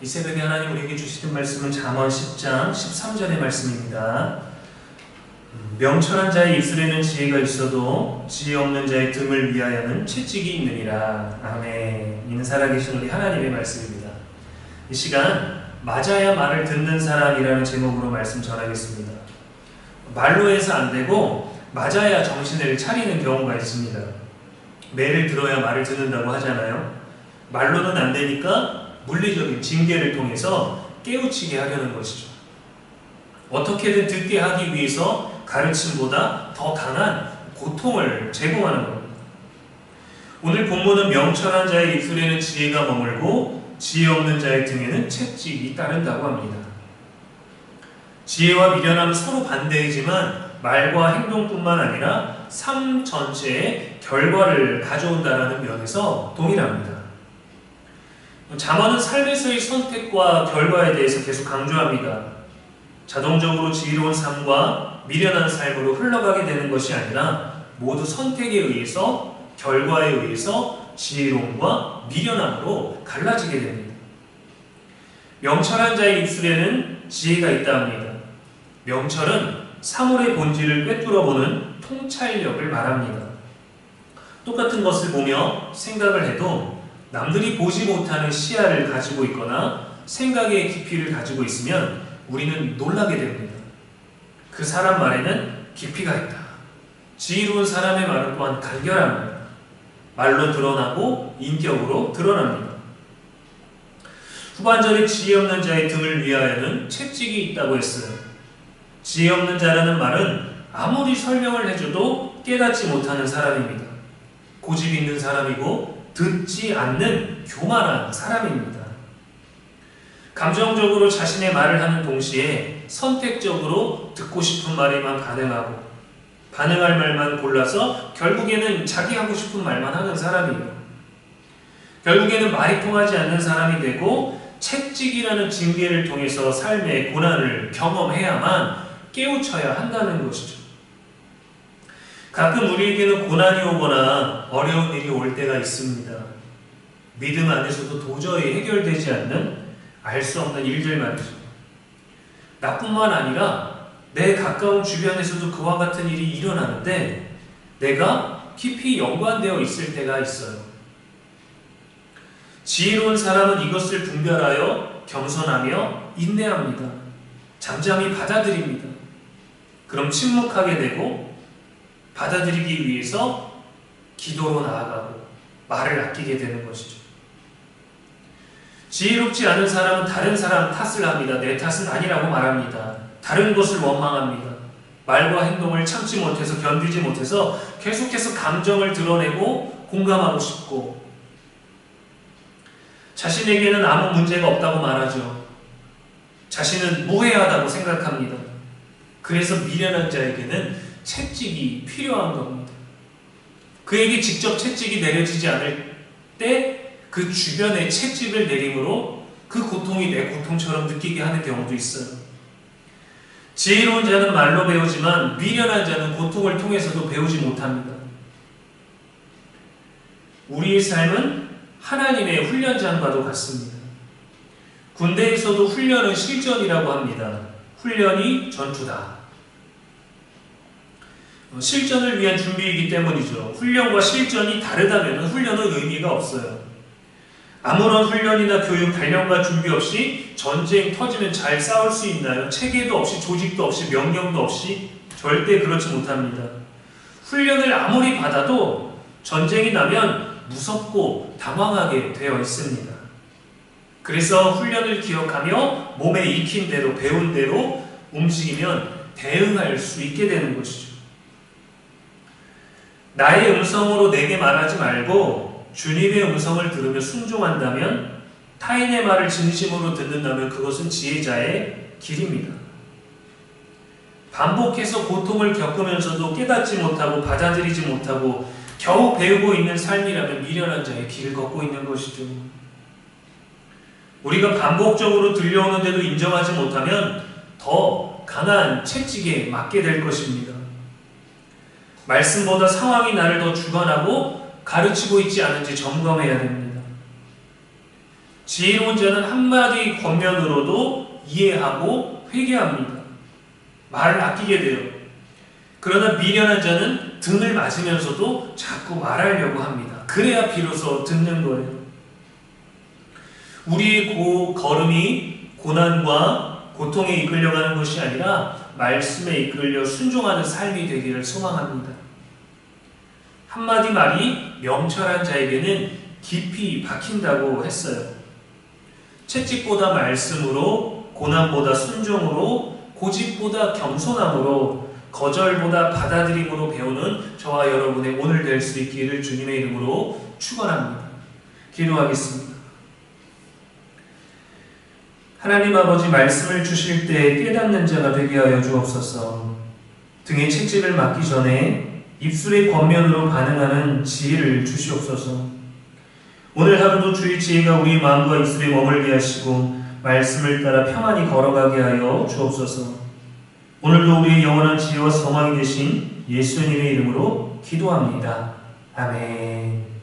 이 새벽에 하나님 우리에게 주시는 말씀은 잠언 10장 13절의 말씀입니다. 명철한 자의 입술에는 지혜가 있어도 지혜 없는 자의 등을 위하여는 채찍이 있느니라. 아멘. 이는 살아계신 우리 하나님의 말씀입니다. 이 시간 맞아야 말을 듣는 사람이라는 제목으로 말씀 전하겠습니다. 말로 해서 안 되고 맞아야 정신을 차리는 경우가 있습니다. 매를 들어야 말을 듣는다고 하잖아요. 말로는 안 되니까 물리적인 징계를 통해서 깨우치게 하려는 것이죠. 어떻게든 듣게 하기 위해서 가르침보다 더 강한 고통을 제공하는 겁니다. 오늘 본문은 명철한 자의 입술에는 지혜가 머물고 지혜 없는 자의 등에는 채찍이 따른다고 합니다. 지혜와 미련함은 서로 반대이지만 말과 행동뿐만 아니라 삶 전체의 결과를 가져온다는 면에서 동일합니다. 잠언은 삶에서의 선택과 결과에 대해서 계속 강조합니다. 자동적으로 지혜로운 삶과 미련한 삶으로 흘러가게 되는 것이 아니라 모두 선택에 의해서 결과에 의해서 지혜로움과 미련함으로 갈라지게 됩니다. 명철한 자의 입술에는 지혜가 있다 합니다. 명철은 사물의 본질을 꿰뚫어보는 통찰력을 말합니다. 똑같은 것을 보며 생각을 해도 남들이 보지 못하는 시야를 가지고 있거나 생각의 깊이를 가지고 있으면 우리는 놀라게 됩니다. 그 사람 말에는 깊이가 있다. 지혜로운 사람의 말은 또한 간결합니다. 말로 드러나고 인격으로 드러납니다. 후반절에 지혜 없는 자의 등을 위하여는 채찍이 있다고 했어요. 지혜 없는 자라는 말은 아무리 설명을 해줘도 깨닫지 못하는 사람입니다. 고집 있는 사람이고 듣지 않는 교만한 사람입니다. 감정적으로 자신의 말을 하는 동시에 선택적으로 듣고 싶은 말에만 반응하고 반응할 말만 골라서 결국에는 자기 하고 싶은 말만 하는 사람이에요. 결국에는 말이 통하지 않는 사람이 되고 채찍이라는 징계를 통해서 삶의 고난을 경험해야만 깨우쳐야 한다는 것이죠. 가끔 우리에게는 고난이 오거나 어려운 일이 올 때가 있습니다. 믿음 안에서도 도저히 해결되지 않는 알 수 없는 일들 말이죠. 나뿐만 아니라 내 가까운 주변에서도 그와 같은 일이 일어나는데 내가 깊이 연관되어 있을 때가 있어요. 지혜로운 사람은 이것을 분별하여 겸손하며 인내합니다. 잠잠히 받아들입니다. 그럼 침묵하게 되고 받아들이기 위해서 기도로 나아가고 말을 아끼게 되는 것이죠. 지혜롭지 않은 사람은 다른 사람 탓을 합니다. 내 탓은 아니라고 말합니다. 다른 것을 원망합니다. 말과 행동을 참지 못해서 견디지 못해서 계속해서 감정을 드러내고 공감하고 싶고 자신에게는 아무 문제가 없다고 말하죠. 자신은 무해하다고 생각합니다. 그래서 미련한 자에게는 채찍이 필요한 겁니다. 그에게 직접 채찍이 내려지지 않을 때 그 주변에 채찍을 내림으로 그 고통이 내 고통처럼 느끼게 하는 경우도 있어요. 지혜로운 자는 말로 배우지만 미련한 자는 고통을 통해서도 배우지 못합니다. 우리의 삶은 하나님의 훈련장과도 같습니다. 군대에서도 훈련은 실전이라고 합니다. 훈련이 전투다. 실전을 위한 준비이기 때문이죠. 훈련과 실전이 다르다면 훈련은 의미가 없어요. 아무런 훈련이나 교육, 단련과 준비 없이 전쟁 터지면 잘 싸울 수 있나요? 체계도 없이, 조직도 없이, 명령도 없이 절대 그렇지 못합니다. 훈련을 아무리 받아도 전쟁이 나면 무섭고 당황하게 되어 있습니다. 그래서 훈련을 기억하며 몸에 익힌 대로, 배운 대로 움직이면 대응할 수 있게 되는 것이죠. 나의 음성으로 내게 말하지 말고 주님의 음성을 들으며 순종한다면, 타인의 말을 진심으로 듣는다면 그것은 지혜자의 길입니다. 반복해서 고통을 겪으면서도 깨닫지 못하고 받아들이지 못하고 겨우 배우고 있는 삶이라면 미련한 자의 길을 걷고 있는 것이죠. 우리가 반복적으로 들려오는데도 인정하지 못하면 더 강한 채찍에 맞게 될 것입니다. 말씀보다 상황이 나를 더 주관하고 가르치고 있지 않은지 점검해야 됩니다. 지혜로운 자는 한마디 권면으로도 이해하고 회개합니다. 말을 아끼게 돼요. 그러나 미련한 자는 등을 맞으면서도 자꾸 말하려고 합니다. 그래야 비로소 듣는 거예요. 우리의 걸음이 고난과 고통에 이끌려가는 것이 아니라 말씀에 이끌려 순종하는 삶이 되기를 소망합니다. 한마디 말이 명철한 자에게는 깊이 박힌다고 했어요. 채찍보다 말씀으로, 고난보다 순종으로, 고집보다 겸손함으로, 거절보다 받아들임으로 배우는 저와 여러분의 오늘 될 수 있기를 주님의 이름으로 축원합니다. 기도하겠습니다. 하나님 아버지, 말씀을 주실 때 깨닫는 자가 되게 하여 주옵소서. 등에 채찍을 맞기 전에 입술의 권면으로 반응하는 지혜를 주시옵소서. 오늘 하루도 주의 지혜가 우리 마음과 입술에 머물게 하시고 말씀을 따라 평안히 걸어가게 하여 주옵소서. 오늘도 우리의 영원한 지혜와 소망이 되신 예수님의 이름으로 기도합니다. 아멘.